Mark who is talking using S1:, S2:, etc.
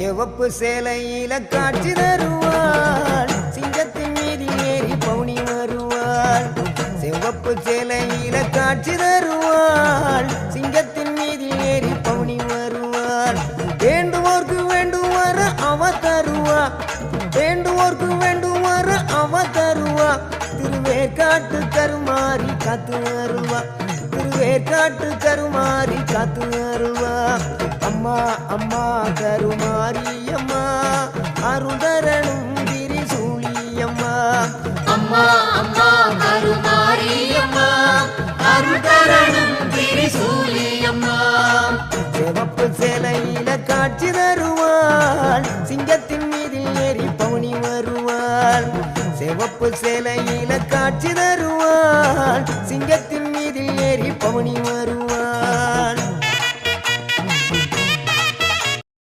S1: சிவப்பு சேலையில காட்சி தருவாள் சிங்கத்தின் மீதில் ஏறி பவுனி வருவாள் சிவப்பு சேலையில காட்சி தருவாள் சிங்கத்தின் மீதில் ஏறி பவுனி வருவாள் வேண்டுவோர்க்கு வேண்டுவார அவ தருவா வேண்டுவோர்க்கு வேண்டுவார அவ தருவா திருவேற்காட்டு கருமாறி காத்து வருவா திருவேற்காட்டு கருமாறி காத்து வருவா அம்மா அம்மா கருமாரி அம்மா அருதரணும் திரிசூலியம்மா
S2: அம்மா அம்மா கருமாரி அம்மா அருதரணும் திரிசூலியம்மா
S1: சிவப்பு சேலையில காட்சி தருவாள் சிங்கத்தின் மீதில் ஏறி பவுனி வருவாள் சிவப்பு சேலையில காட்சி தருவாள் சிங்கத்தின் மீதில் ஏறி பவுனி வருவாள்